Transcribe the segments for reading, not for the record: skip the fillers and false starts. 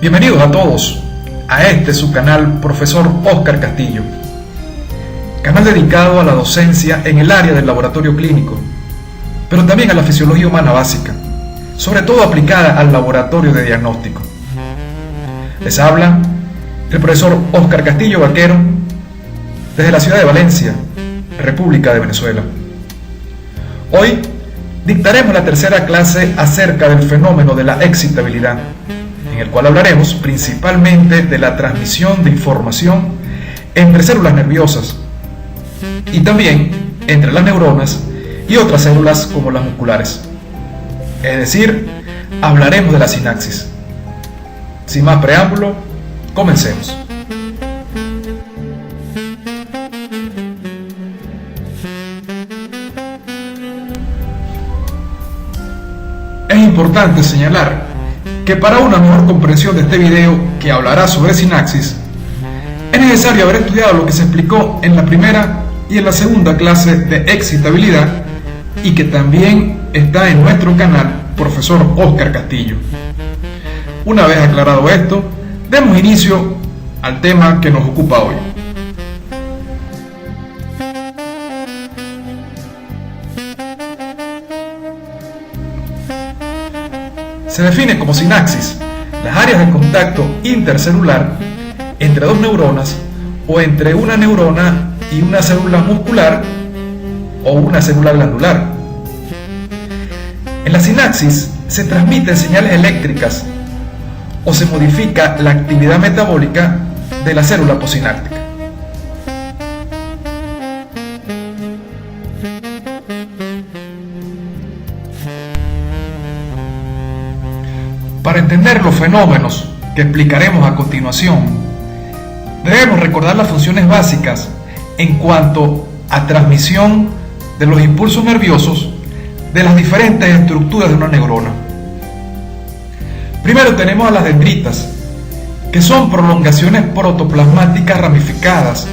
Bienvenidos a todos a su canal Profesor Óscar Castillo, canal dedicado a la docencia en el área del laboratorio clínico, pero también a la fisiología humana básica, sobre todo aplicada al laboratorio de diagnóstico. Les habla el profesor Óscar Castillo Vaquero desde la ciudad de Valencia, República de Venezuela. Hoy dictaremos la tercera clase acerca del fenómeno de la excitabilidad, en el cual hablaremos principalmente de la transmisión de información entre células nerviosas y también entre las neuronas y otras células como las musculares. Es decir, hablaremos de la sinapsis. Sin más preámbulo, comencemos. Es importante señalar que para una mejor comprensión de este video que hablará sobre sinapsis, es necesario haber estudiado lo que se explicó en la primera y en la segunda clase de excitabilidad y que también está en nuestro canal Profesor Óscar Castillo. Una vez aclarado esto, demos inicio al tema que nos ocupa hoy. Se define como sinapsis las áreas de contacto intercelular entre dos neuronas o entre una neurona y una célula muscular o una célula glandular. En la sinapsis se transmiten señales eléctricas o se modifica la actividad metabólica de la célula posináptica. Para entender los fenómenos que explicaremos a continuación, debemos recordar las funciones básicas en cuanto a transmisión de los impulsos nerviosos de las diferentes estructuras de una neurona. Primero tenemos a las dendritas, que son prolongaciones protoplasmáticas ramificadas,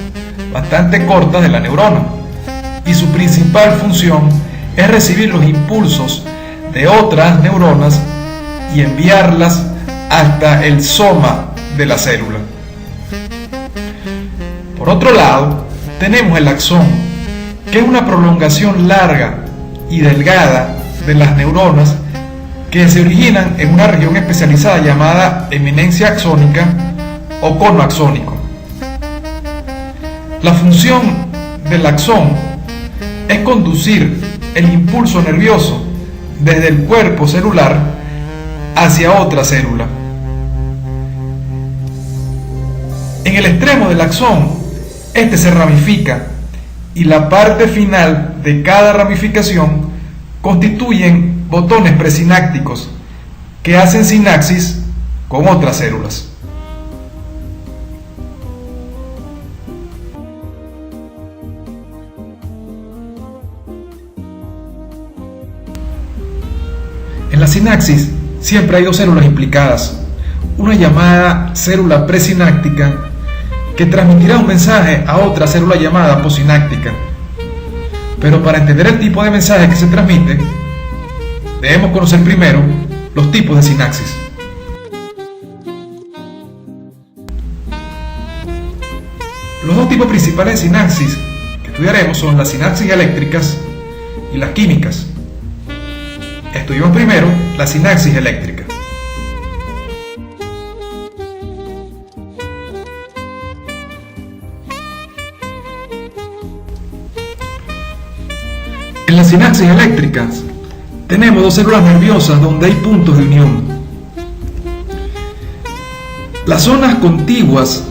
bastante cortas de la neurona, y su principal función es recibir los impulsos de otras neuronas y enviarlas hasta el soma de la célula. Por otro lado, tenemos el axón, que es una prolongación larga y delgada de las neuronas que se originan en una región especializada llamada eminencia axónica o cono axónico. La función del axón es conducir el impulso nervioso desde el cuerpo celular hacia otra célula. En el extremo del axón, este se ramifica y la parte final de cada ramificación constituyen botones presinápticos que hacen sinapsis con otras células. En la sinapsis siempre hay dos células implicadas, una llamada célula presináptica que transmitirá un mensaje a otra célula llamada posináptica. Pero para entender el tipo de mensaje que se transmite, debemos conocer primero los tipos de sinapsis. Los dos tipos principales de sinapsis que estudiaremos son las sinapsis eléctricas y las químicas. Estudiamos primero la sinapsis eléctrica. En las sinapsis eléctricas tenemos dos células nerviosas donde hay puntos de unión. Las zonas contiguas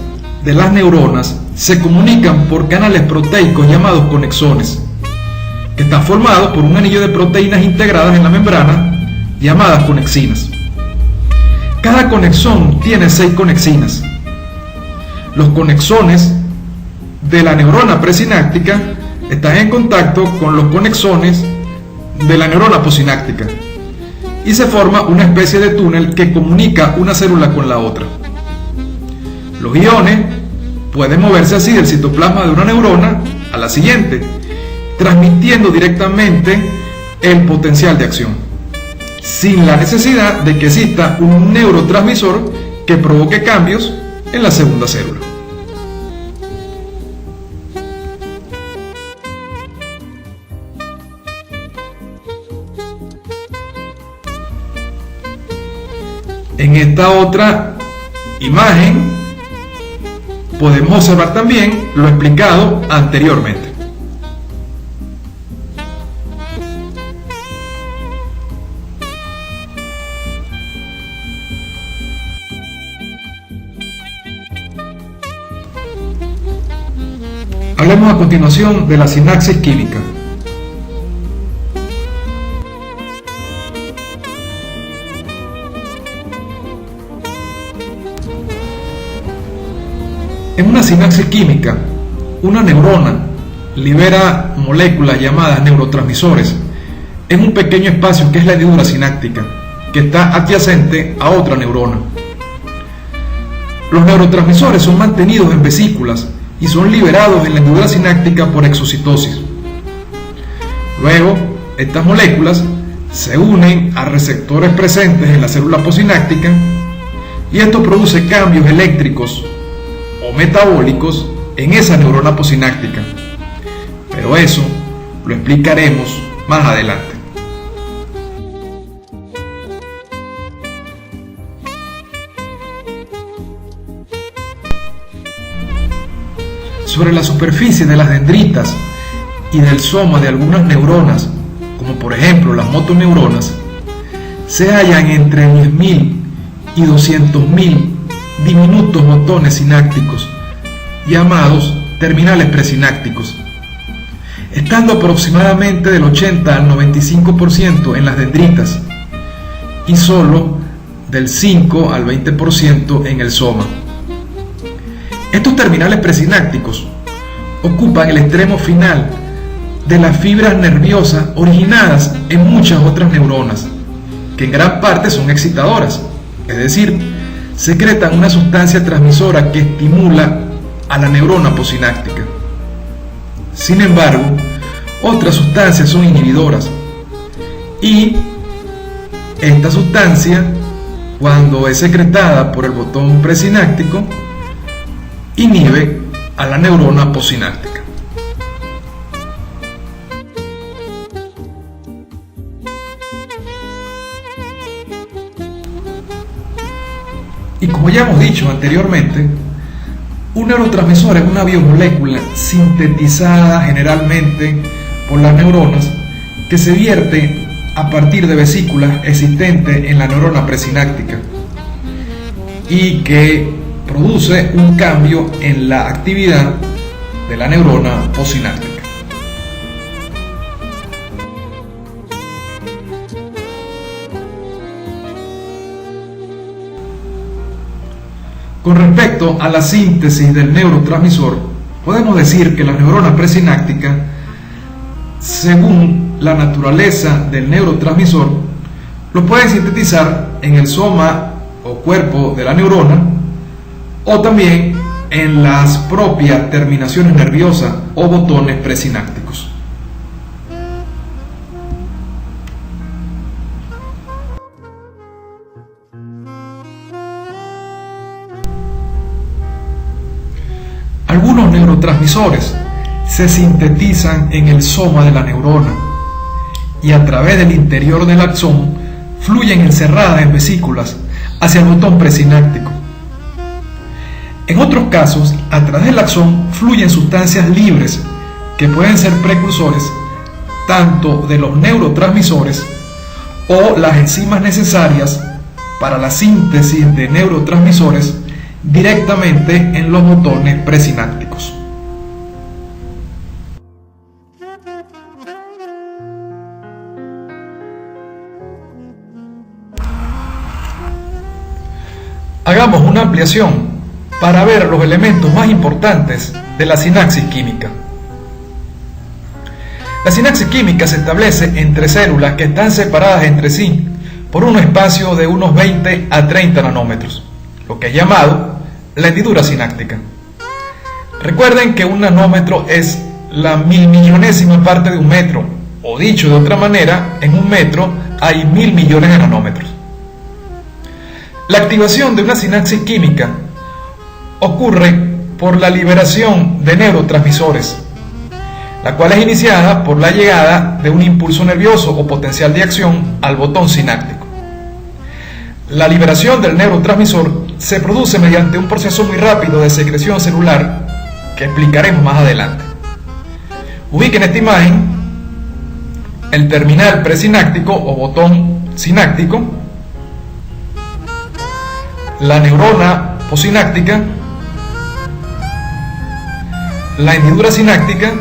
de las neuronas se comunican por canales proteicos llamados conexones, que están formados por un anillo de proteínas integradas en la membrana llamadas conexinas. Cada conexón tiene 6 conexinas. Los conexones de la neurona presináptica están en contacto con los conexones de la neurona posináptica y se forma una especie de túnel que comunica una célula con la otra. Los iones pueden moverse así del citoplasma de una neurona a la siguiente, transmitiendo directamente el potencial de acción, sin la necesidad de que exista un neurotransmisor que provoque cambios en la segunda célula. En esta otra imagen podemos observar también lo explicado anteriormente. Hablemos a continuación de la sinapsis química. En una sinapsis química, una neurona libera moléculas llamadas neurotransmisores en un pequeño espacio que es la hendidura sináptica, que está adyacente a otra neurona. Los neurotransmisores son mantenidos en vesículas y son liberados en la hendidura sináptica por exocitosis. Luego, estas moléculas se unen a receptores presentes en la célula posináptica y esto produce cambios eléctricos o metabólicos en esa neurona posináptica, pero eso lo explicaremos más adelante. Sobre la superficie de las dendritas y del soma de algunas neuronas, como por ejemplo las motoneuronas, se hallan entre 10.000 y 200.000 diminutos botones sinápticos, llamados terminales presinápticos, estando aproximadamente del 80 al 95% en las dendritas y solo del 5 al 20% en el soma. Estos terminales presinápticos ocupan el extremo final de las fibras nerviosas originadas en muchas otras neuronas, que en gran parte son excitadoras, es decir, secretan una sustancia transmisora que estimula a la neurona posináptica. Sin embargo, otras sustancias son inhibidoras y esta sustancia, cuando es secretada por el botón presináptico, inhibe a la neurona posináptica. Y como ya hemos dicho anteriormente, un neurotransmisor es una biomolécula sintetizada generalmente por las neuronas que se vierte a partir de vesículas existentes en la neurona presináptica y que produce un cambio en la actividad de la neurona posináptica. Con respecto a la síntesis del neurotransmisor, podemos decir que las neuronas presinápticas, según la naturaleza del neurotransmisor, lo pueden sintetizar en el soma o cuerpo de la neurona o también en las propias terminaciones nerviosas o botones presinápticos. Algunos neurotransmisores se sintetizan en el soma de la neurona y a través del interior del axón fluyen encerradas en vesículas hacia el botón presináptico. En otros casos, a través del axón fluyen sustancias libres que pueden ser precursores tanto de los neurotransmisores o las enzimas necesarias para la síntesis de neurotransmisores directamente en los botones presinápticos. Hagamos una ampliación para ver los elementos más importantes de la sinapsis química. La sinapsis química se establece entre células que están separadas entre sí por un espacio de unos 20 a 30 nanómetros, lo que es llamado la hendidura sináptica. Recuerden que un nanómetro es la milmillonésima parte de un metro, o dicho de otra manera, en un metro hay 1.000 millones de nanómetros. La activación de una sinapsis química ocurre por la liberación de neurotransmisores, la cual es iniciada por la llegada de un impulso nervioso o potencial de acción al botón sináptico. La liberación del neurotransmisor se produce mediante un proceso muy rápido de secreción celular que explicaremos más adelante. Ubiquen en esta imagen el terminal presináptico o botón sináptico, la neurona posináptica, la hendidura sináptica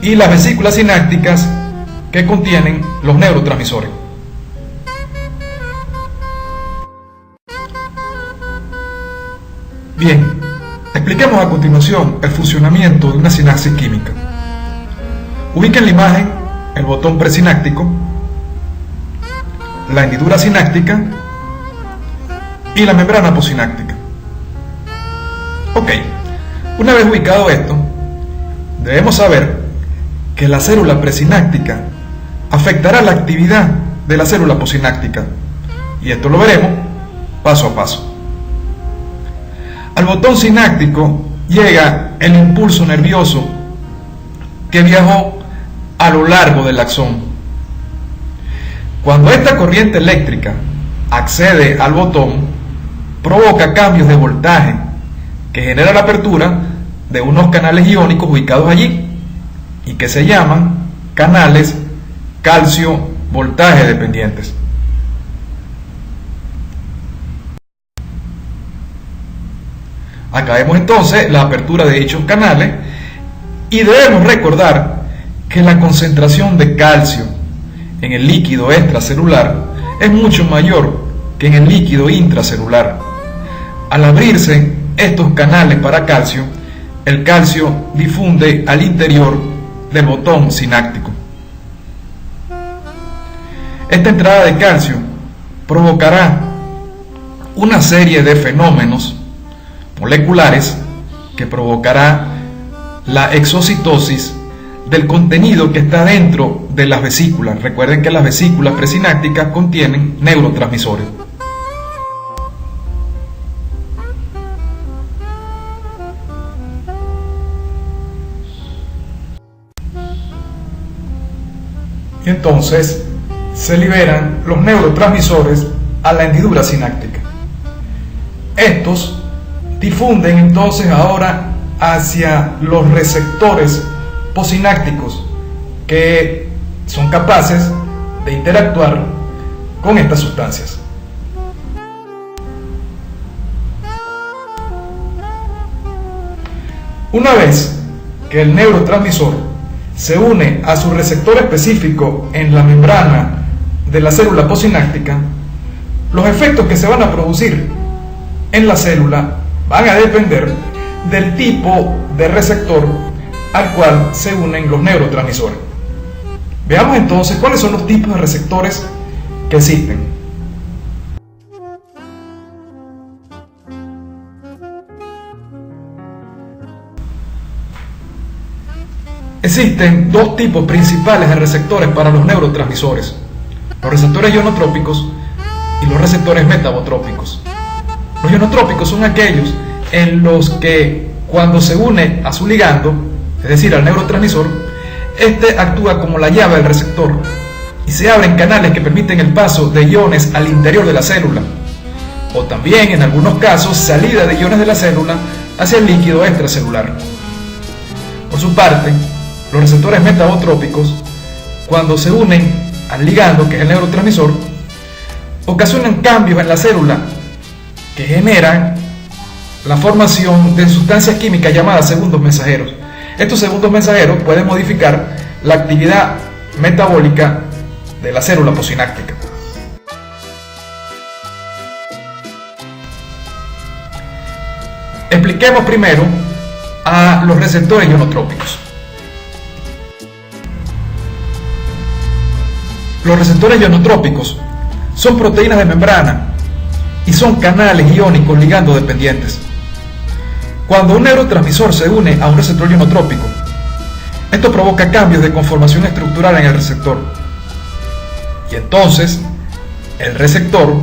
y las vesículas sinápticas que contienen los neurotransmisores. Bien, expliquemos a continuación el funcionamiento de una sinapsis química. Ubiquen en la imagen el botón presináptico, la hendidura sináptica y la membrana posináptica. Ok, una vez ubicado esto, debemos saber que la célula presináptica afectará la actividad de la célula posináptica, y esto lo veremos paso a paso. Al botón sináptico llega el impulso nervioso que viajó a lo largo del axón. Cuando esta corriente eléctrica accede al botón, provoca cambios de voltaje que genera la apertura de unos canales iónicos ubicados allí y que se llaman canales calcio-voltaje dependientes. Acá vemos entonces la apertura de dichos canales y debemos recordar que la concentración de calcio en el líquido extracelular es mucho mayor que en el líquido intracelular. Al abrirse estos canales para calcio, el calcio difunde al interior del botón sináptico. Esta entrada de calcio provocará una serie de fenómenos moleculares que provocará la exocitosis del contenido que está dentro de las vesículas. Recuerden que las vesículas presinápticas contienen neurotransmisores. Y entonces se liberan los neurotransmisores a la hendidura sináptica. Estos difunden entonces ahora hacia los receptores posinápticos que son capaces de interactuar con estas sustancias. Una vez que el neurotransmisor se une a su receptor específico en la membrana de la célula posináptica, los efectos que se van a producir en la célula van a depender del tipo de receptor al cual se unen los neurotransmisores. Veamos entonces cuáles son los tipos de receptores que existen. Existen dos tipos principales de receptores para los neurotransmisores: los receptores ionotrópicos y los receptores metabotrópicos. Los ionotrópicos son aquellos en los que cuando se une a su ligando, es decir, al neurotransmisor, este actúa como la llave del receptor y se abren canales que permiten el paso de iones al interior de la célula, o también en algunos casos salida de iones de la célula hacia el líquido extracelular. Por su parte, los receptores metabotrópicos, cuando se unen al ligando, que es el neurotransmisor, ocasionan cambios en la célula que generan la formación de sustancias químicas llamadas segundos mensajeros. Estos segundos mensajeros pueden modificar la actividad metabólica de la célula posináptica. Expliquemos primero a los receptores ionotrópicos. Los receptores ionotrópicos son proteínas de membrana y son canales iónicos ligando dependientes. Cuando un neurotransmisor se une a un receptor ionotrópico, esto provoca cambios de conformación estructural en el receptor. Y entonces, el receptor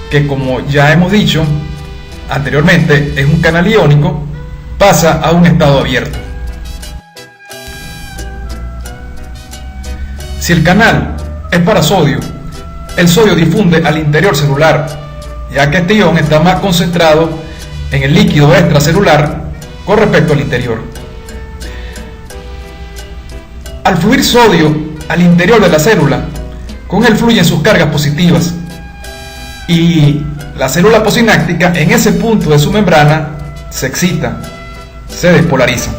que, como ya hemos dicho anteriormente, es un canal iónico, pasa a un estado abierto. Si el canal es para sodio, el sodio difunde al interior celular, ya que este ion está más concentrado en el líquido extracelular con respecto al interior. Al fluir sodio al interior de la célula, con él fluyen sus cargas positivas, y la célula posináptica en ese punto de su membrana se excita, se despolariza.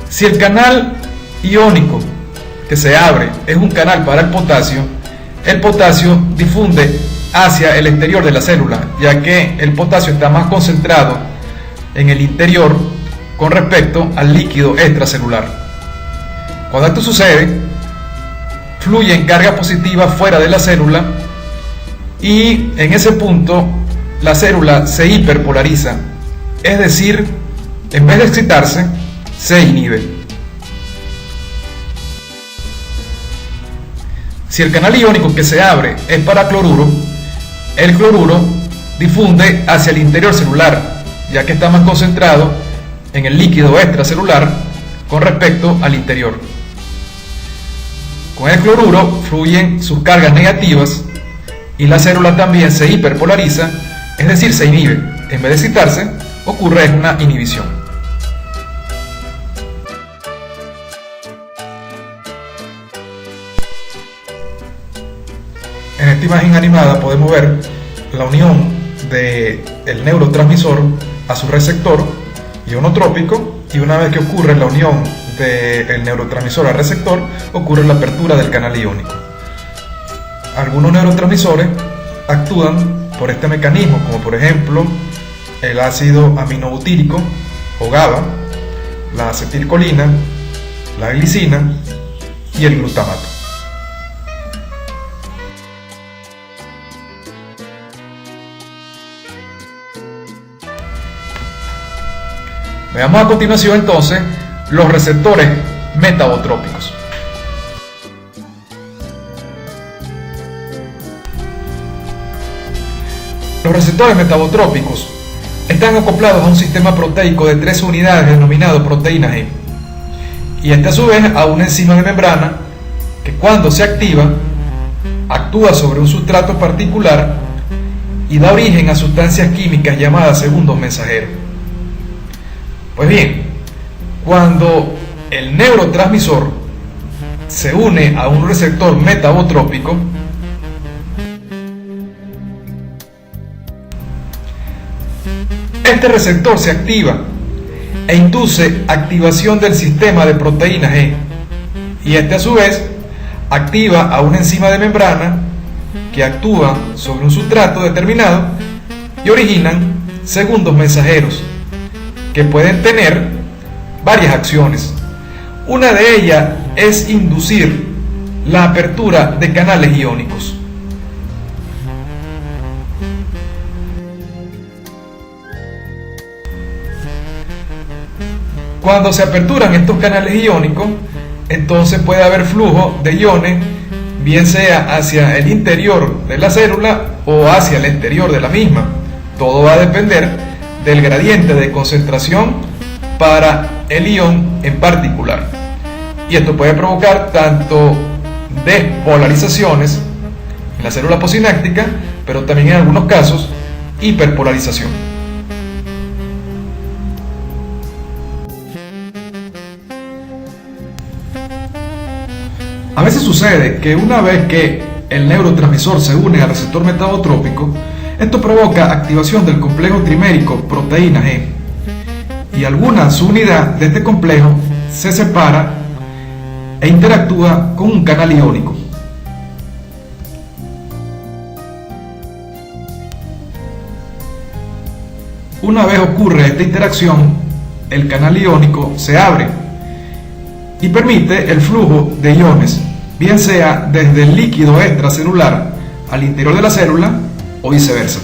Si el canal iónico que se abre es un canal para el potasio difunde hacia el exterior de la célula, ya que el potasio está más concentrado en el interior con respecto al líquido extracelular. Cuando esto sucede, fluyen cargas positivas fuera de la célula, y en ese punto la célula se hiperpolariza, es decir, en vez de excitarse, se inhibe. Si el canal iónico que se abre es para cloruro, el cloruro difunde hacia el interior celular, ya que está más concentrado en el líquido extracelular con respecto al interior. Con el cloruro fluyen sus cargas negativas y la célula también se hiperpolariza, es decir, se inhibe. En vez de excitarse, ocurre una inhibición. En esta imagen animada podemos ver la unión del neurotransmisor a su receptor ionotrópico, y una vez que ocurre la unión del neurotransmisor al receptor, ocurre la apertura del canal iónico. Algunos neurotransmisores actúan por este mecanismo, como por ejemplo el ácido aminobutírico o GABA, la acetilcolina, la glicina y el glutamato. Veamos a continuación entonces los receptores metabotrópicos. Los receptores metabotrópicos están acoplados a un sistema proteico de 3 unidades denominado proteína G, y a su vez a una enzima de membrana que, cuando se activa, actúa sobre un sustrato particular y da origen a sustancias químicas llamadas segundos mensajeros. Pues bien, cuando el neurotransmisor se une a un receptor metabotrópico, este receptor se activa e induce activación del sistema de proteína G, y a su vez activa a una enzima de membrana que actúa sobre un sustrato determinado y originan segundos mensajeros que pueden tener varias acciones. Una de ellas es inducir la apertura de canales iónicos. Cuando se aperturan estos canales iónicos, entonces puede haber flujo de iones, bien sea hacia el interior de la célula o hacia el exterior de la misma. Todo va a depender del gradiente de concentración para el ion en particular, y esto puede provocar tanto despolarizaciones en la célula posináptica, pero también en algunos casos hiperpolarización. A veces sucede que una vez que el neurotransmisor se une al receptor metabotrópico, esto provoca activación del complejo trimérico proteína G, y alguna subunidad de este complejo se separa e interactúa con un canal iónico. Una vez ocurre esta interacción, el canal iónico se abre y permite el flujo de iones, bien sea desde el líquido extracelular al interior de la célula o viceversa.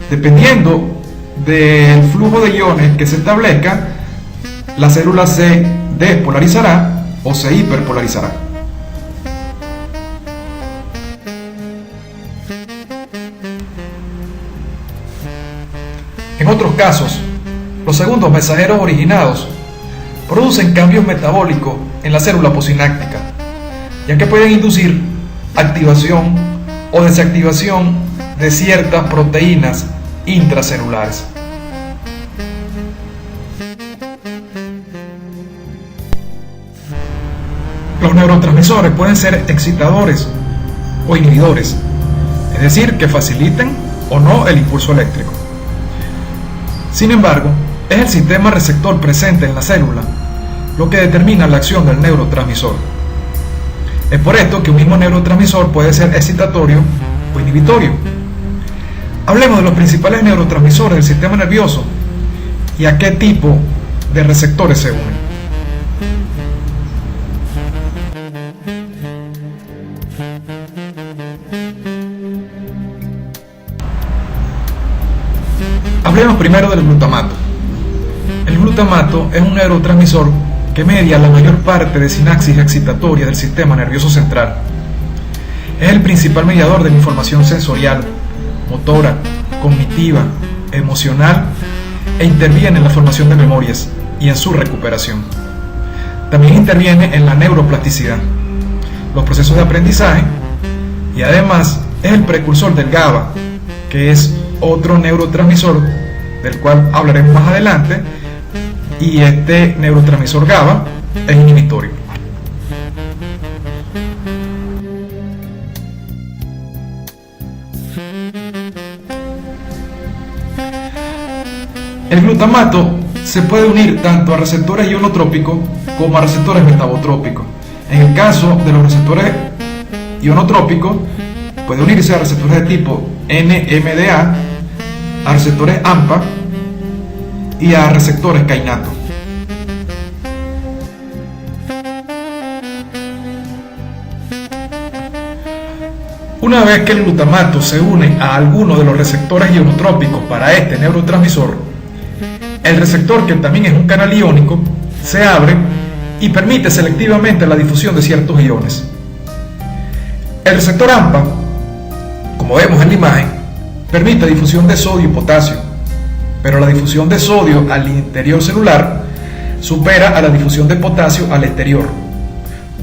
Dependiendo del flujo de iones que se establezca, la célula se despolarizará o se hiperpolarizará. casos, los segundos mensajeros originados producen cambios metabólicos en la célula posináptica, ya que pueden inducir activación o desactivación de ciertas proteínas intracelulares. Los neurotransmisores pueden ser excitadores o inhibidores, es decir, que faciliten o no el impulso eléctrico. Sin embargo, es el sistema receptor presente en la célula lo que determina la acción del neurotransmisor. Es por esto que un mismo neurotransmisor puede ser excitatorio o inhibitorio. Hablemos de los principales neurotransmisores del sistema nervioso y a qué tipo de receptores se unen. Hablemos primero del glutamato. El glutamato es un neurotransmisor que media la mayor parte de sinapsis excitatoria del sistema nervioso central. Es el principal mediador de la información sensorial, motora, cognitiva, emocional e interviene en la formación de memorias y en su recuperación. También interviene en la neuroplasticidad, los procesos de aprendizaje y además es el precursor del GABA, que es otro neurotransmisor del cual hablaremos más adelante, y este neurotransmisor GABA es inhibitorio. El glutamato se puede unir tanto a receptores ionotrópicos como a receptores metabotrópicos. En el caso de los receptores ionotrópicos, puede unirse a receptores de tipo NMDA, a receptores AMPA y a receptores kainato. Una vez que el glutamato se une a alguno de los receptores ionotrópicos para este neurotransmisor, el receptor, que también es un canal iónico, se abre y permite selectivamente la difusión de ciertos iones. El receptor AMPA, como vemos en la imagen, permite difusión de sodio y potasio, pero la difusión de sodio al interior celular supera a la difusión de potasio al exterior,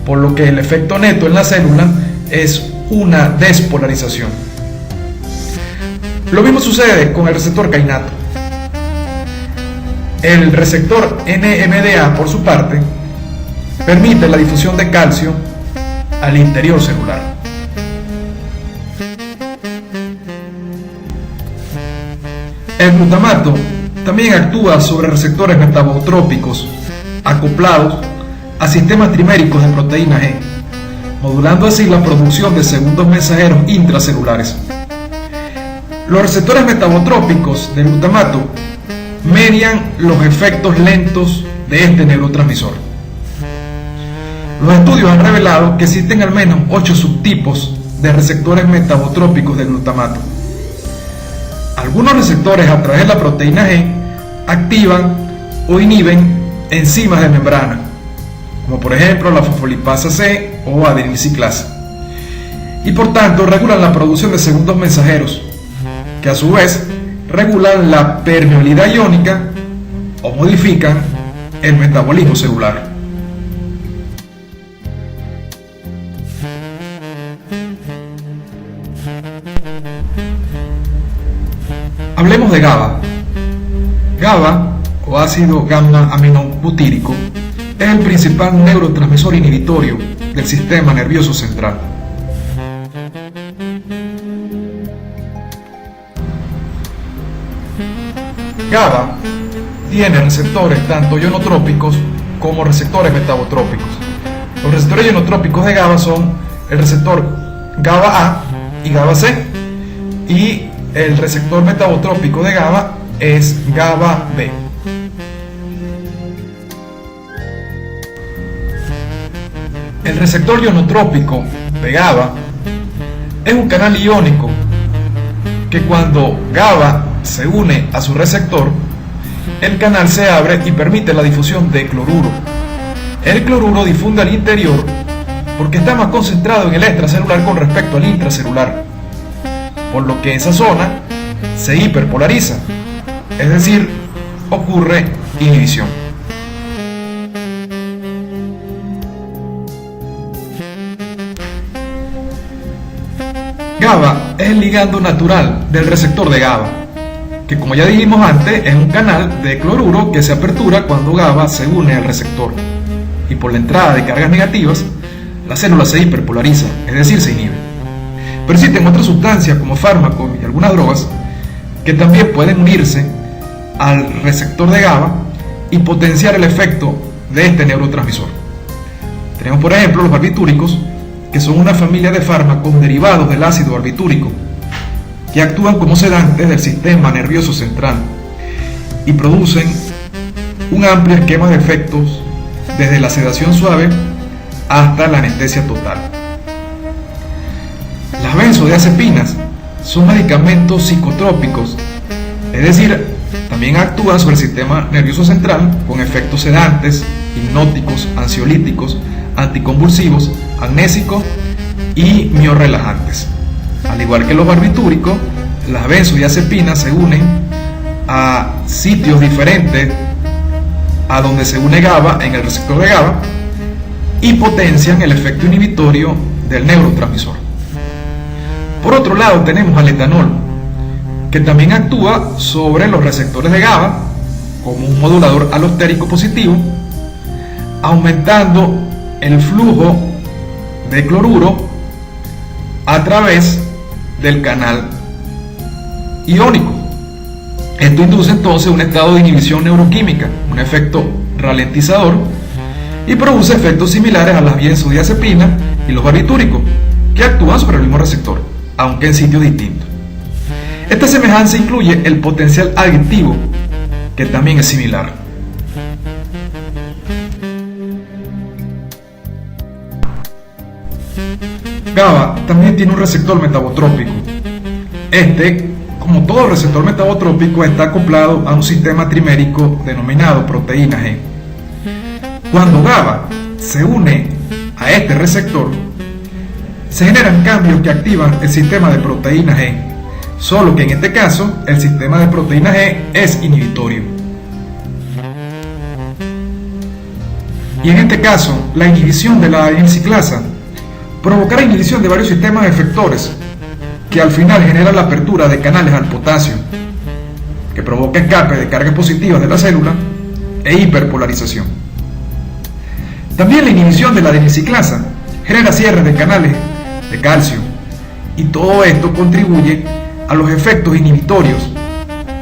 por lo que el efecto neto en la célula es una despolarización. Lo mismo sucede con el receptor kainato. El receptor NMDA, por su parte, permite la difusión de calcio al interior celular. El glutamato también actúa sobre receptores metabotrópicos acoplados a sistemas triméricos de proteína G, modulando así la producción de segundos mensajeros intracelulares. Los receptores metabotrópicos del glutamato median los efectos lentos de este neurotransmisor. Los estudios han revelado que existen al menos 8 subtipos de receptores metabotrópicos del glutamato. Algunos receptores a través de la proteína G activan o inhiben enzimas de membrana, como por ejemplo la fosfolipasa C o adenosiclasa, y por tanto regulan la producción de segundos mensajeros, que a su vez regulan la permeabilidad iónica o modifican el metabolismo celular. Hablemos de GABA. GABA, o ácido gamma-aminobutírico, es el principal neurotransmisor inhibitorio del sistema nervioso central. GABA tiene receptores tanto ionotrópicos como receptores metabotrópicos. Los receptores ionotrópicos de GABA son el receptor GABA A y GABA C, y el receptor metabotrópico de GABA es GABA B. El receptor ionotrópico de GABA es un canal iónico que cuando GABA se une a su receptor, el canal se abre y permite la difusión de cloruro. El cloruro difunde al interior porque está más concentrado en el extracelular con respecto al intracelular, por lo que esa zona se hiperpolariza. es decir, ocurre inhibición. GABA es el ligando natural del receptor de GABA, que como ya dijimos antes es un canal de cloruro que se apertura cuando GABA se une al receptor, y por la entrada de cargas negativas la célula se hiperpolariza, es decir, se inhibe. Pero existen otras sustancias como fármacos y algunas drogas que también pueden unirse al receptor de GABA y potenciar el efecto de este neurotransmisor. Tenemos por ejemplo los barbitúricos, que son una familia de fármacos derivados del ácido barbitúrico que actúan como sedantes del sistema nervioso central y producen un amplio esquema de efectos desde la sedación suave hasta la anestesia total. Las benzodiazepinas son medicamentos psicotrópicos, es decir, también actúan sobre el sistema nervioso central con efectos sedantes, hipnóticos, ansiolíticos, anticonvulsivos, amnésicos y miorrelajantes. Al igual que los barbitúricos, las benzodiazepinas se unen a sitios diferentes a donde se une GABA en el receptor de GABA y potencian el efecto inhibitorio del neurotransmisor. Por otro lado tenemos al etanol, que también actúa sobre los receptores de GABA como un modulador alostérico positivo, aumentando el flujo de cloruro a través del canal iónico. Esto induce entonces un estado de inhibición neuroquímica, un efecto ralentizador, y produce efectos similares a las benzodiazepinas y los barbitúricos, que actúan sobre el mismo receptor, aunque en sitios distintos. Esta semejanza incluye el potencial adictivo, que también es similar. GABA también tiene un receptor metabotrópico. Este, como todo receptor metabotrópico, está acoplado a un sistema trimérico denominado proteína G. Cuando GABA se une a este receptor, se generan cambios que activan el sistema de proteína G, solo que en este caso el sistema de proteína G es inhibitorio. Y en este caso, la inhibición de la N-ciclasa provocará inhibición de varios sistemas efectores que al final generan la apertura de canales al potasio, que provoca escape de cargas positivas de la célula e hiperpolarización. También la inhibición de la N-ciclasa genera cierre de canales de calcio, y todo esto contribuye a los efectos inhibitorios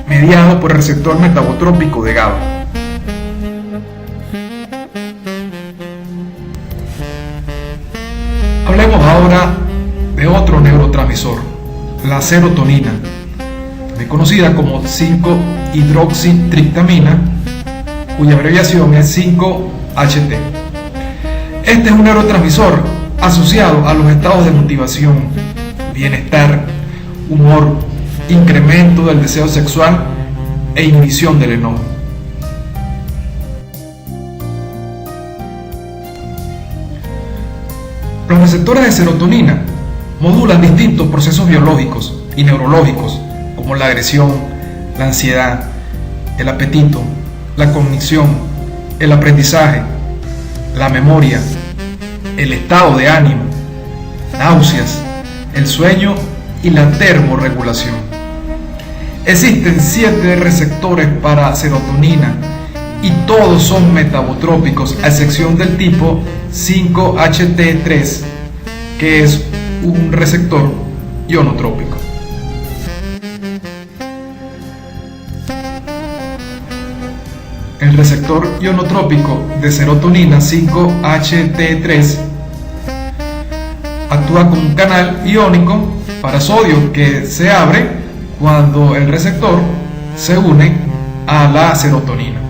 mediados por el receptor metabotrópico de GABA. Hablemos ahora de otro neurotransmisor, la serotonina, también conocida como 5-hidroxitriptamina, cuya abreviación es 5-HT. Este es un neurotransmisor asociado a los estados de motivación, bienestar, humor, incremento del deseo sexual e inhibición del enojo. Los receptores de serotonina modulan distintos procesos biológicos y neurológicos como la agresión, la ansiedad, el apetito, la cognición, el aprendizaje, la memoria, el estado de ánimo, náuseas, el sueño y la termorregulación. Existen 7 receptores para serotonina y todos son metabotrópicos, a excepción del tipo 5-HT3, que es un receptor ionotrópico. El receptor ionotrópico de serotonina 5-HT3 actúa como un canal iónico para sodio que se abre cuando el receptor se une a la serotonina.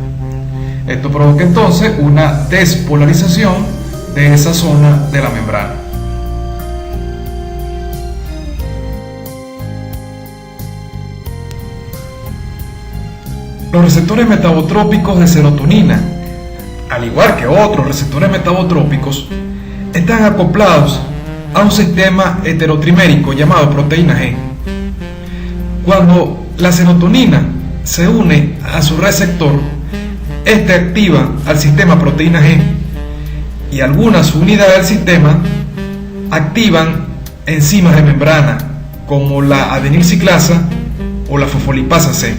Esto provoca entonces una despolarización de esa zona de la membrana. Los receptores metabotrópicos de serotonina, al igual que otros receptores metabotrópicos, están acoplados a un sistema heterotrimérico llamado proteína G. Cuando la serotonina se une a su receptor, este activa al sistema proteína G y algunas unidades del sistema activan enzimas de membrana como la adenilciclasa o la fosfolipasa C.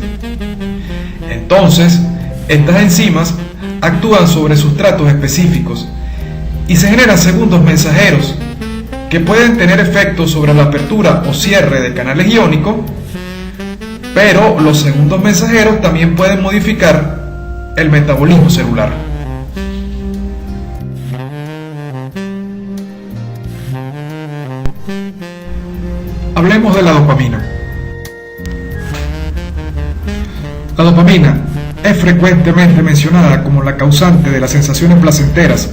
Entonces, estas enzimas actúan sobre sustratos específicos y se generan segundos mensajeros que pueden tener efectos sobre la apertura o cierre de canales iónicos, pero los segundos mensajeros también pueden modificar el metabolismo celular. Hablemos de la dopamina. La dopamina es frecuentemente mencionada como la causante de las sensaciones placenteras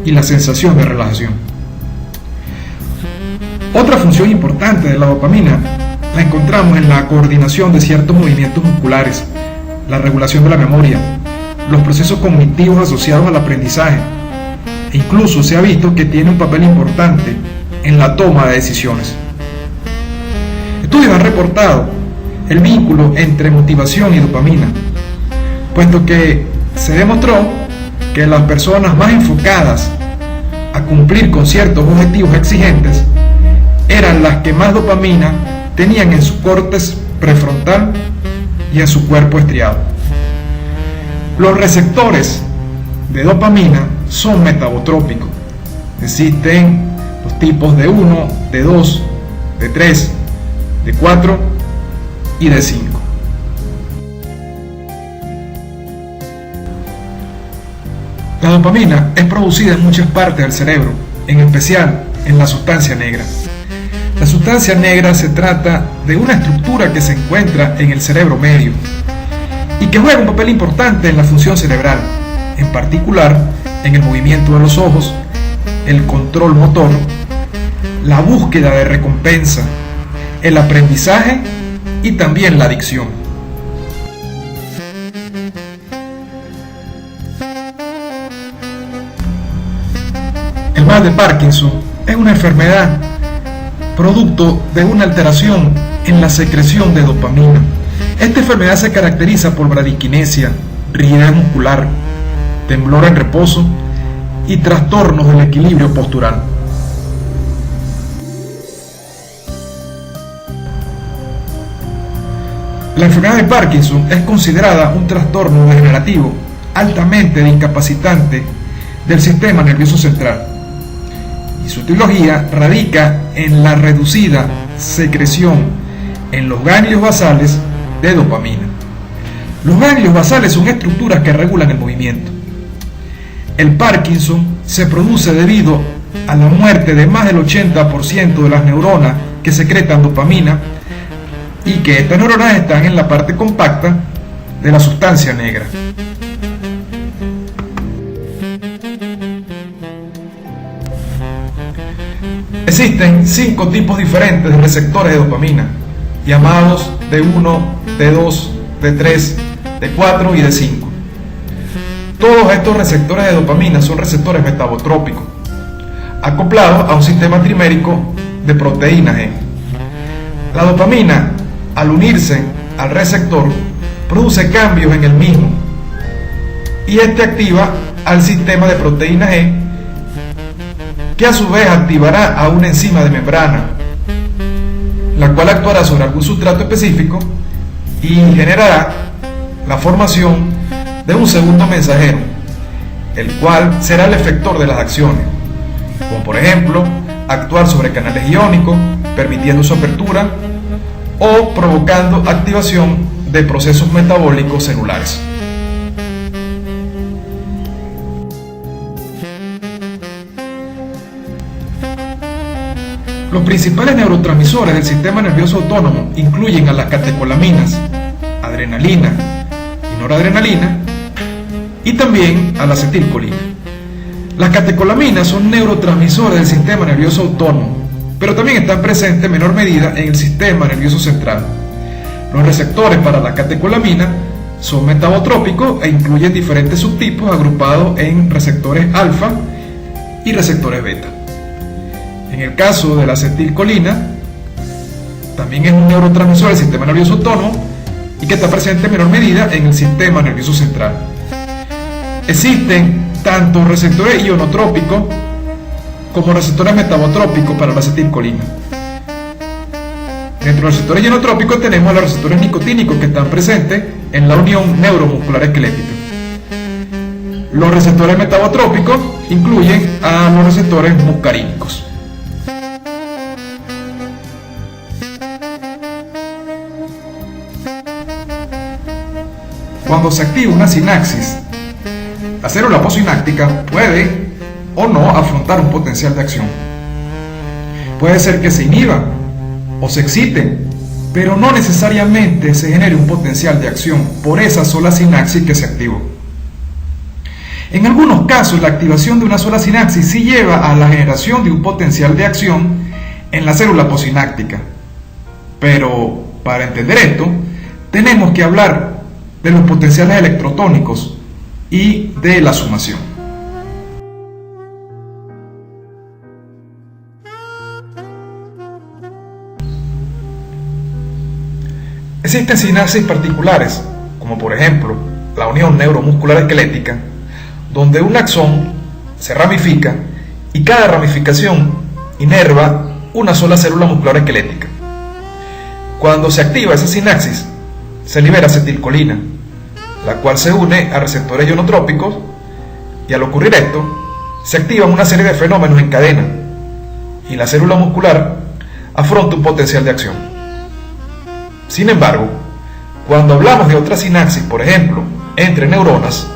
y la sensación de relajación. Otra función importante de la dopamina la encontramos en la coordinación de ciertos movimientos musculares, la regulación de la memoria, los procesos cognitivos asociados al aprendizaje, e incluso se ha visto que tiene un papel importante en la toma de decisiones. Estudios han reportado el vínculo entre motivación y dopamina, puesto que se demostró que las personas más enfocadas a cumplir con ciertos objetivos exigentes eran las que más dopamina tenían en su córtex prefrontal y en su cuerpo estriado. Los receptores de dopamina son metabotrópicos. Existen los tipos de 1, de 2, de 3, de 4 y de 5. La dopamina es producida en muchas partes del cerebro, en especial en la sustancia negra. La sustancia negra se trata de una estructura que se encuentra en el cerebro medio y que juega un papel importante en la función cerebral, en particular en el movimiento de los ojos, el control motor, la búsqueda de recompensa, el aprendizaje y también la adicción. El mal de Parkinson es una enfermedad producto de una alteración en la secreción de dopamina. Esta enfermedad se caracteriza por bradiquinesia, rigidez muscular, temblor en reposo y trastornos del equilibrio postural. La enfermedad de Parkinson es considerada un trastorno degenerativo altamente incapacitante del sistema nervioso central, y su etiología radica en la reducida secreción en los ganglios basales de dopamina. Los ganglios basales son estructuras que regulan el movimiento. El Parkinson se produce debido a la muerte de más del 80% de las neuronas que secretan dopamina, y que estas neuronas están en la parte compacta de la sustancia negra. Existen 5 tipos diferentes de receptores de dopamina, llamados D1, D2, D3, D4 y D5. Todos estos receptores de dopamina son receptores metabotrópicos, acoplados a un sistema trimérico de proteína G. La dopamina, al unirse al receptor, produce cambios en el mismo, y este activa al sistema de proteína G, que a su vez activará a una enzima de membrana, la cual actuará sobre algún sustrato específico y generará la formación de un segundo mensajero, el cual será el efector de las acciones, como por ejemplo actuar sobre canales iónicos, permitiendo su apertura o provocando activación de procesos metabólicos celulares. Los principales neurotransmisores del sistema nervioso autónomo incluyen a las catecolaminas, adrenalina y noradrenalina, y también a la acetilcolina. Las catecolaminas son neurotransmisores del sistema nervioso autónomo, pero también están presentes en menor medida en el sistema nervioso central. Los receptores para la catecolamina son metabotrópicos e incluyen diferentes subtipos agrupados en receptores alfa y receptores beta. En el caso de la acetilcolina, también es un neurotransmisor del sistema nervioso autónomo, y que está presente en menor medida en el sistema nervioso central. Existen tanto receptores ionotrópicos como receptores metabotrópicos para la acetilcolina. Dentro de los receptores ionotrópicos tenemos los receptores nicotínicos que están presentes en la unión neuromuscular esquelética. Los receptores metabotrópicos incluyen a los receptores muscarínicos. Cuando se activa una sinapsis, la célula postsináptica puede o no afrontar un potencial de acción. Puede ser que se inhiba o se excite, pero no necesariamente se genere un potencial de acción por esa sola sinapsis que se activó. En algunos casos, la activación de una sola sinapsis sí lleva a la generación de un potencial de acción en la célula postsináptica. Pero para entender esto, tenemos que hablar de los potenciales electrotónicos y de la sumación. Existen sinapsis particulares, como por ejemplo la unión neuromuscular esquelética, donde un axón se ramifica y cada ramificación inerva una sola célula muscular esquelética. Cuando se activa esa sinapsis, se libera acetilcolina, la cual se une a receptores ionotrópicos, y al ocurrir esto, se activan una serie de fenómenos en cadena y la célula muscular afronta un potencial de acción. Sin embargo, cuando hablamos de otra sinapsis, por ejemplo, entre neuronas,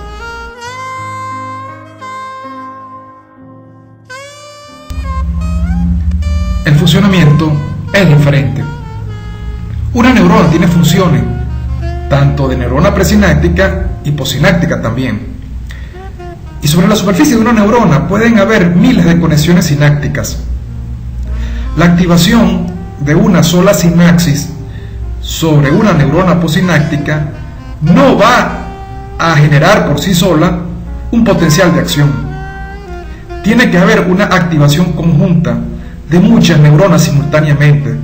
el funcionamiento es diferente. Una neurona tiene funciones tanto de neurona presináptica y postsináptica también. Y sobre la superficie de una neurona pueden haber miles de conexiones sinápticas. La activación de una sola sinapsis sobre una neurona postsináptica no va a generar por sí sola un potencial de acción. Tiene que haber una activación conjunta de muchas neuronas simultáneamente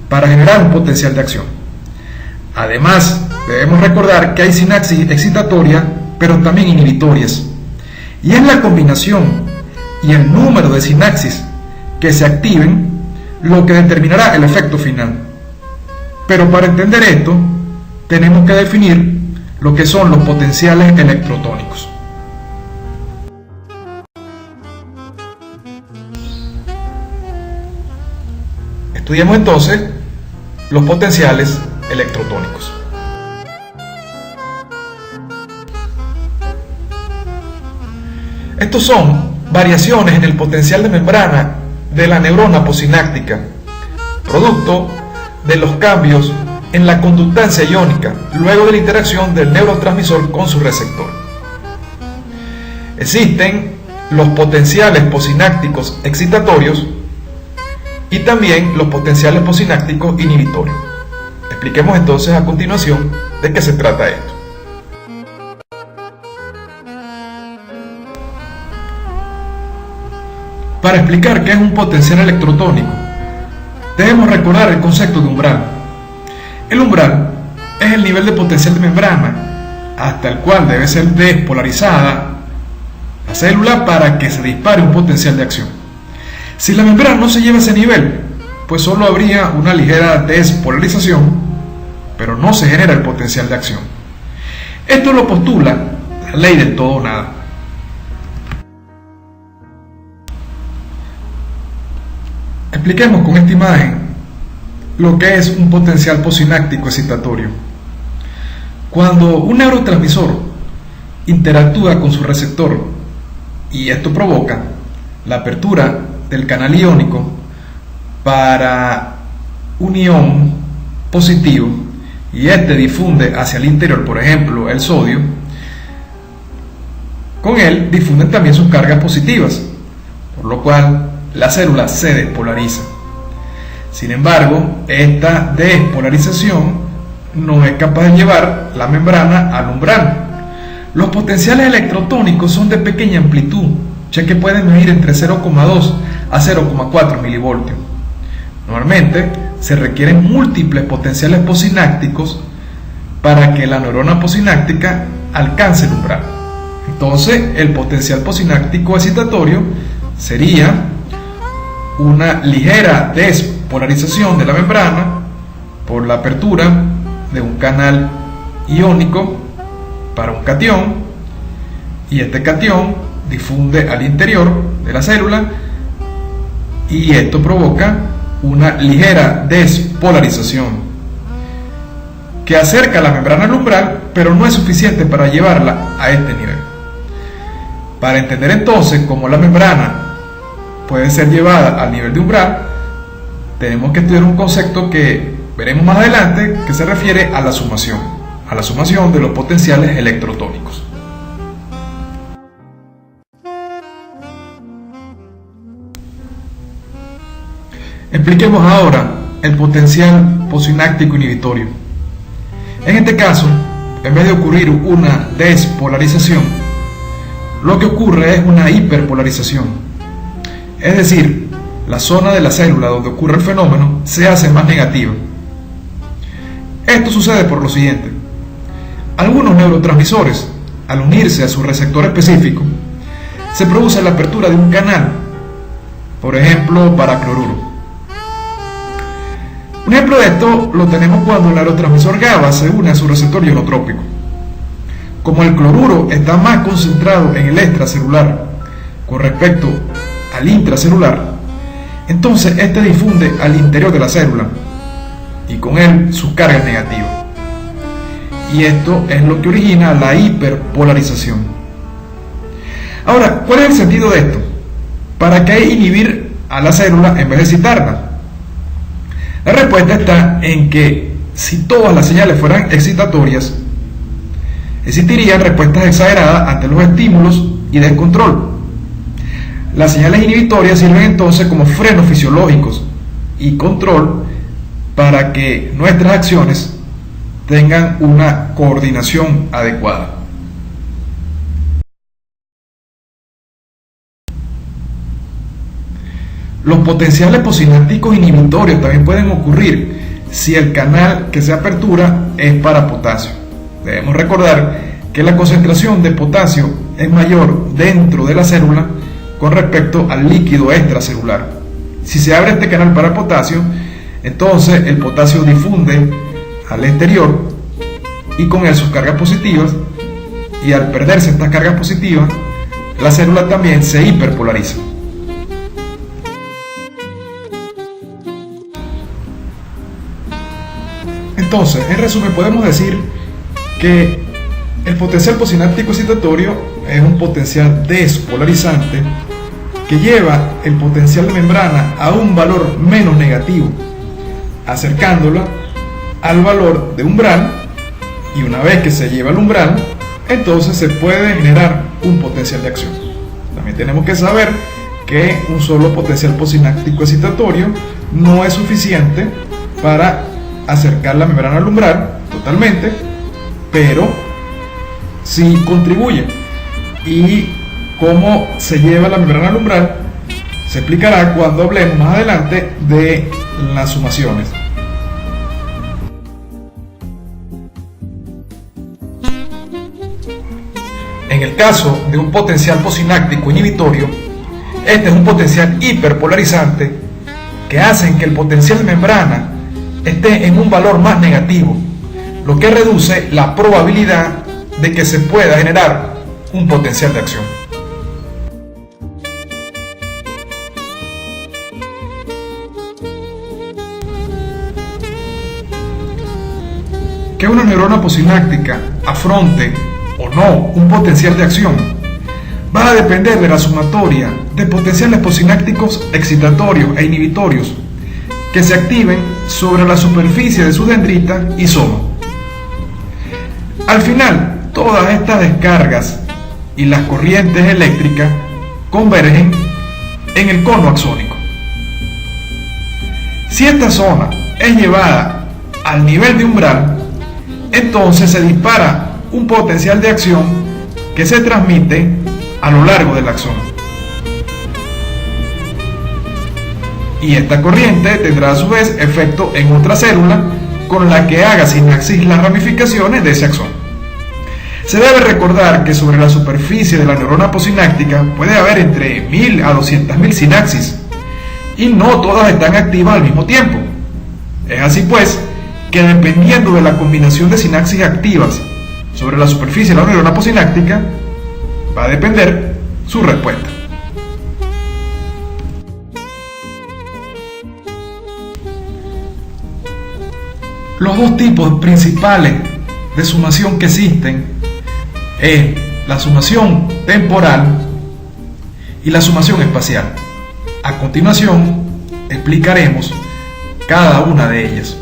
para generar un potencial de acción. Además, debemos recordar que hay sinapsis excitatorias, pero también inhibitorias. Y es la combinación y el número de sinapsis que se activen lo que determinará el efecto final. Pero para entender esto, tenemos que definir lo que son los potenciales electrotónicos. Estudiemos entonces los potenciales electrotónicos. Estos son variaciones en el potencial de membrana de la neurona postsináptica, producto de los cambios en la conductancia iónica luego de la interacción del neurotransmisor con su receptor. Existen los potenciales postsinápticos excitatorios y también los potenciales postsinápticos inhibitorios. Expliquemos entonces a continuación de qué se trata esto. Para explicar qué es un potencial electrotónico, debemos recordar el concepto de umbral. El umbral es el nivel de potencial de membrana hasta el cual debe ser despolarizada la célula para que se dispare un potencial de acción. Si la membrana no se lleva a ese nivel, pues solo habría una ligera despolarización, pero no se genera el potencial de acción. Esto lo postula la ley del todo o nada. Expliquemos con esta imagen lo que es un potencial postsináptico excitatorio. Cuando un neurotransmisor interactúa con su receptor y esto provoca la apertura del canal iónico para un ion positivo y este difunde hacia el interior, por ejemplo, el sodio, con él difunden también sus cargas positivas, por lo cual la célula se despolariza. Sin embargo, esta despolarización no es capaz de llevar la membrana al umbral. Los potenciales electrotónicos son de pequeña amplitud, ya que pueden medir entre 0,2 a 0,4 milivoltios. Normalmente se requieren múltiples potenciales postsinápticos para que la neurona posináptica alcance el umbral. Entonces, el potencial posináptico excitatorio sería una ligera despolarización de la membrana por la apertura de un canal iónico para un catión, y este catión difunde al interior de la célula y esto provoca una ligera despolarización que acerca la membrana al umbral, pero no es suficiente para llevarla a este nivel. Para entender entonces cómo la membrana puede ser llevada al nivel de umbral, tenemos que estudiar un concepto que veremos más adelante, que se refiere a la sumación de los potenciales electrotónicos. Expliquemos ahora el potencial posináptico inhibitorio. En este caso, en vez de ocurrir una despolarización, lo que ocurre es una hiperpolarización. Es decir, la zona de la célula donde ocurre el fenómeno se hace más negativa. Esto sucede por lo siguiente: algunos neurotransmisores, al unirse a su receptor específico, se produce la apertura de un canal, por ejemplo, para cloruro. Un ejemplo de esto lo tenemos cuando el neurotransmisor GABA se une a su receptor ionotrópico. Como el cloruro está más concentrado en el extracelular con respecto al intracelular, entonces este difunde al interior de la célula y con él sus cargas negativas. Y esto es lo que origina la hiperpolarización. Ahora, ¿cuál es el sentido de esto? ¿Para qué inhibir a la célula en vez de excitarla? La respuesta está en que si todas las señales fueran excitatorias, existirían respuestas exageradas ante los estímulos y descontrol. Las señales inhibitorias sirven entonces como frenos fisiológicos y control para que nuestras acciones tengan una coordinación adecuada. Los potenciales posinápticos inhibitorios también pueden ocurrir si el canal que se apertura es para potasio. Debemos recordar que la concentración de potasio es mayor dentro de la célula con respecto al líquido extracelular. Si se abre este canal para potasio, entonces el potasio difunde al exterior y con él sus cargas positivas, y al perderse estas cargas positivas, la célula también se hiperpolariza. Entonces, en resumen, podemos decir que el potencial posináptico excitatorio es un potencial despolarizante que lleva el potencial de membrana a un valor menos negativo, acercándola al valor de umbral, y una vez que se lleva al umbral, entonces se puede generar un potencial de acción. También tenemos que saber que un solo potencial posináptico excitatorio no es suficiente para acercar la membrana al umbral totalmente, pero sí contribuye. Y cómo se lleva la membrana al umbral se explicará cuando hablemos más adelante de las sumaciones. En el caso de un potencial posináptico inhibitorio, este es un potencial hiperpolarizante que hace que el potencial de membrana esté en un valor más negativo, lo que reduce la probabilidad de que se pueda generar un potencial de acción. Que una neurona posináptica afronte o no un potencial de acción va a depender de la sumatoria de potenciales posinápticos excitatorios e inhibitorios que se activen sobre la superficie de su dendrita y soma. Al final, todas estas descargas y las corrientes eléctricas convergen en el cono axónico. Si esta zona es llevada al nivel de umbral, entonces se dispara un potencial de acción que se transmite a lo largo del axón. Y esta corriente tendrá a su vez efecto en otra célula con la que haga sinapsis las ramificaciones de ese axón. Se debe recordar que sobre la superficie de la neurona posináptica puede haber entre 1000 a 200.000 sinapsis, y no todas están activas al mismo tiempo. Es así pues que dependiendo de la combinación de sinapsis activas sobre la superficie de la neurona posináptica, va a depender su respuesta. Los dos tipos principales de sumación que existen es la sumación temporal y la sumación espacial. A continuación explicaremos cada una de ellas.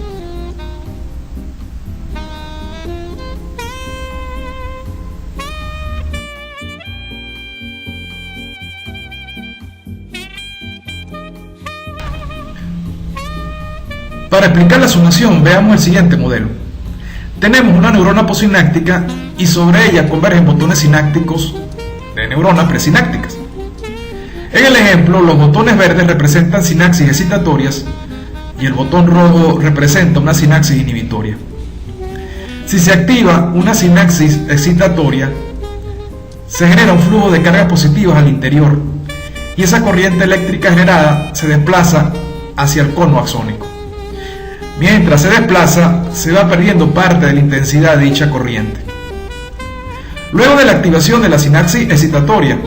Para explicar la sumación, veamos el siguiente modelo. Tenemos una neurona posináptica y sobre ella convergen botones sinápticos de neuronas presinápticas. En el ejemplo, los botones verdes representan sinapsis excitatorias y el botón rojo representa una sinapsis inhibitoria. Si se activa una sinapsis excitatoria, se genera un flujo de cargas positivas al interior y esa corriente eléctrica generada se desplaza hacia el cono axónico. Mientras se desplaza, se va perdiendo parte de la intensidad de dicha corriente. Luego de la activación de la sinapsis excitatoria,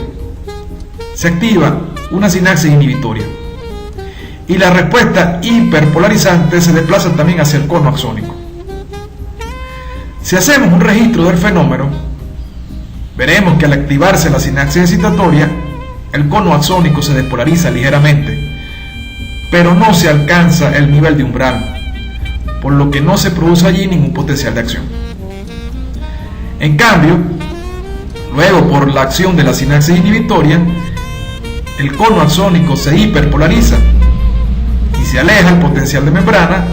se activa una sinapsis inhibitoria y la respuesta hiperpolarizante se desplaza también hacia el cono axónico. Si hacemos un registro del fenómeno, veremos que al activarse la sinapsis excitatoria, el cono axónico se despolariza ligeramente, pero no se alcanza el nivel de umbral, por lo que no se produce allí ningún potencial de acción. En cambio, luego por la acción de la sinapsis inhibitoria, el cono axónico se hiperpolariza y se aleja el potencial de membrana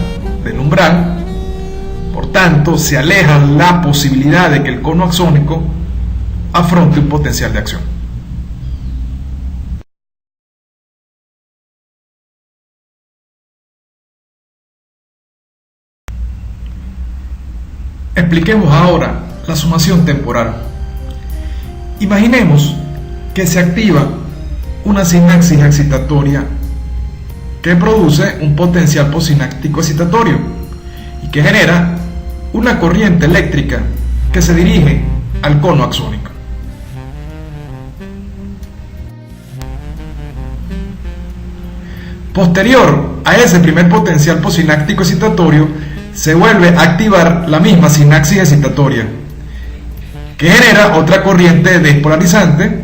del umbral. Por tanto, se aleja la posibilidad de que el cono axónico afronte un potencial de acción. Expliquemos ahora la sumación temporal. Imaginemos que se activa una sinapsis excitatoria que produce un potencial postsináptico excitatorio y que genera una corriente eléctrica que se dirige al cono axónico. Posterior a ese primer potencial postsináptico excitatorio, se vuelve a activar la misma sinapsis excitatoria, que genera otra corriente despolarizante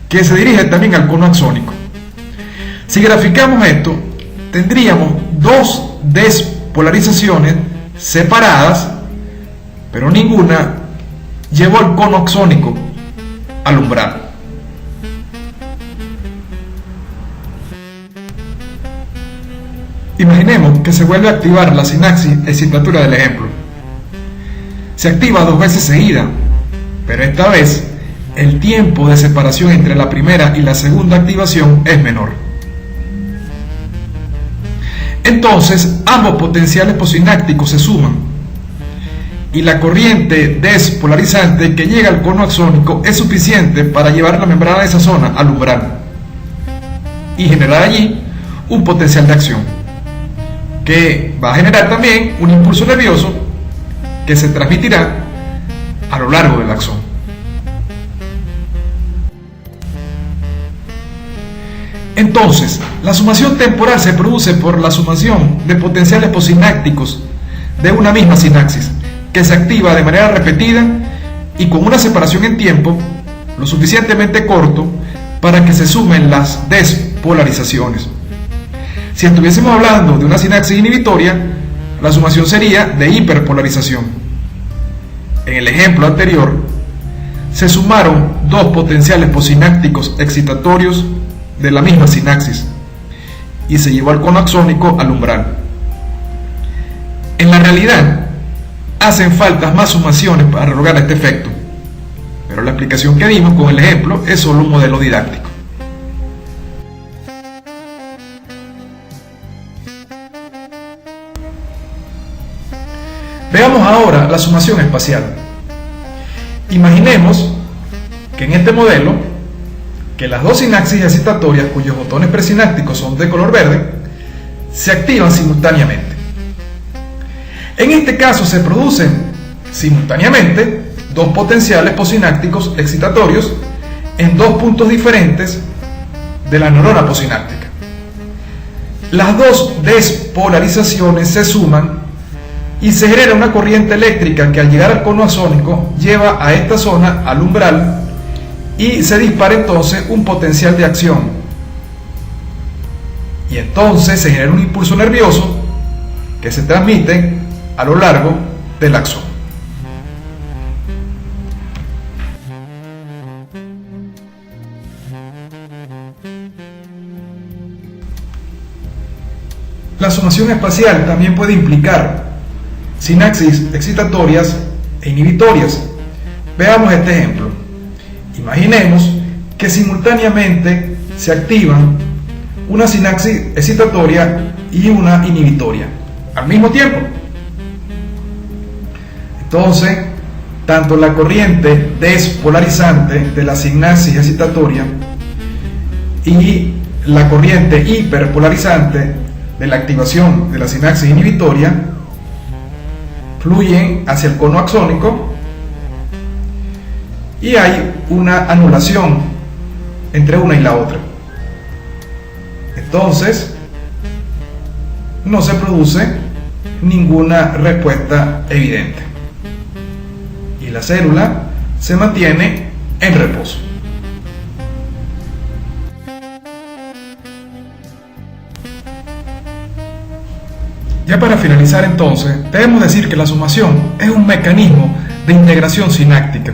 que se dirige también al cono axónico. Si graficamos esto, tendríamos dos despolarizaciones separadas, pero ninguna llevó el cono axónico al umbral. Imaginemos que se vuelve a activar la sinapsis excitatoria del ejemplo. Se activa dos veces seguida, pero esta vez el tiempo de separación entre la primera y la segunda activación es menor. Entonces, ambos potenciales postsinápticos se suman y la corriente despolarizante que llega al cono axónico es suficiente para llevar la membrana de esa zona al umbral y generar allí un potencial de acción, que va a generar también un impulso nervioso que se transmitirá a lo largo del axón. Entonces, la sumación temporal se produce por la sumación de potenciales postsinápticos de una misma sinapsis, que se activa de manera repetida y con una separación en tiempo lo suficientemente corto para que se sumen las despolarizaciones. Si estuviésemos hablando de una sinapsis inhibitoria, la sumación sería de hiperpolarización. En el ejemplo anterior, se sumaron dos potenciales postsinápticos excitatorios de la misma sinapsis y se llevó al cono axónico al umbral. En la realidad, hacen falta más sumaciones para lograr este efecto, pero la explicación que dimos con el ejemplo es solo un modelo didáctico. la sumación espacial. Imaginemos que en este modelo, que las dos sinapsis excitatorias cuyos botones presinápticos son de color verde, se activan simultáneamente. En este caso se producen simultáneamente dos potenciales posinápticos excitatorios en dos puntos diferentes de la neurona posináptica. Las dos despolarizaciones se suman y se genera una corriente eléctrica que al llegar al cono axónico lleva a esta zona al umbral y se dispara entonces un potencial de acción. Y entonces se genera un impulso nervioso que se transmite a lo largo del axón. La sumación espacial también puede implicar sinapsis excitatorias e inhibitorias. Veamos este ejemplo. Imaginemos que simultáneamente se activan una sinapsis excitatoria y una inhibitoria al mismo tiempo. Entonces, tanto la corriente despolarizante de la sinapsis excitatoria y la corriente hiperpolarizante de la activación de la sinapsis inhibitoria fluyen hacia el cono axónico y hay una anulación entre una y la otra. Entonces, no se produce ninguna respuesta evidente y la célula se mantiene en reposo. Ya para finalizar entonces, debemos decir que la sumación es un mecanismo de integración sináptica.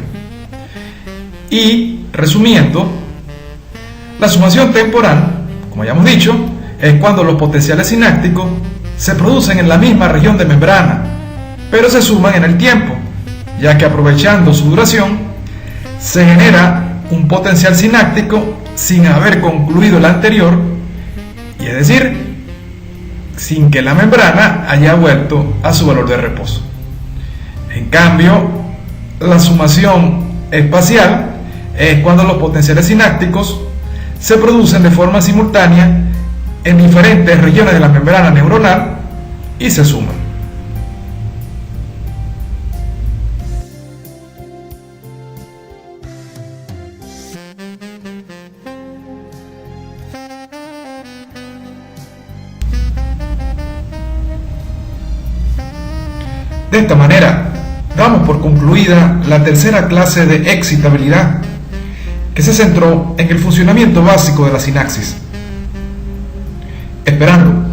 Y, resumiendo, la sumación temporal, como ya hemos dicho, es cuando los potenciales sinápticos se producen en la misma región de membrana, pero se suman en el tiempo, ya que aprovechando su duración, se genera un potencial sináptico sin haber concluido el anterior, y es decir, sin que la membrana haya vuelto a su valor de reposo. En cambio, la sumación espacial es cuando los potenciales sinápticos se producen de forma simultánea en diferentes regiones de la membrana neuronal y se suman. De esta manera, damos por concluida la tercera clase de excitabilidad, que se centró en el funcionamiento básico de la sinapsis. Esperando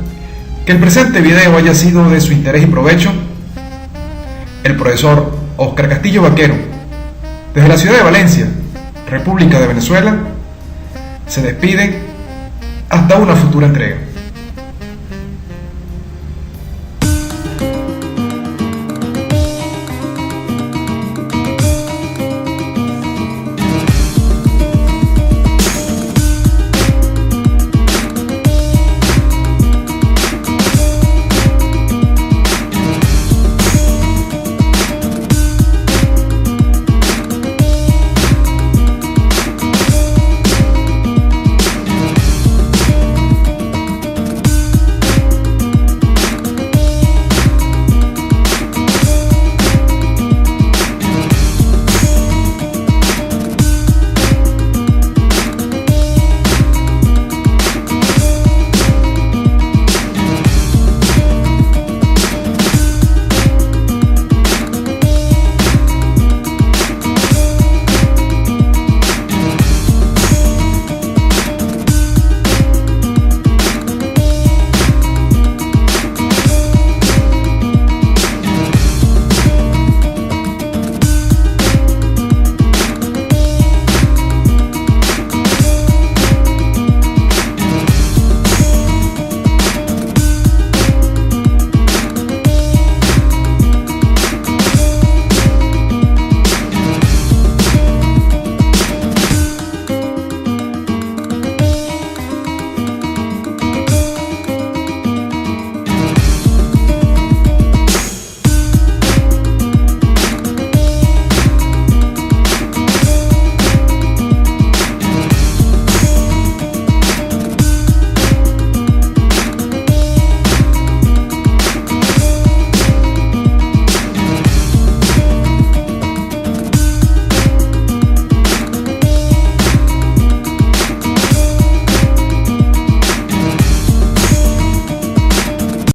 que el presente video haya sido de su interés y provecho, el profesor Óscar Castillo Vaquero, desde la ciudad de Valencia, República de Venezuela, se despide hasta una futura entrega.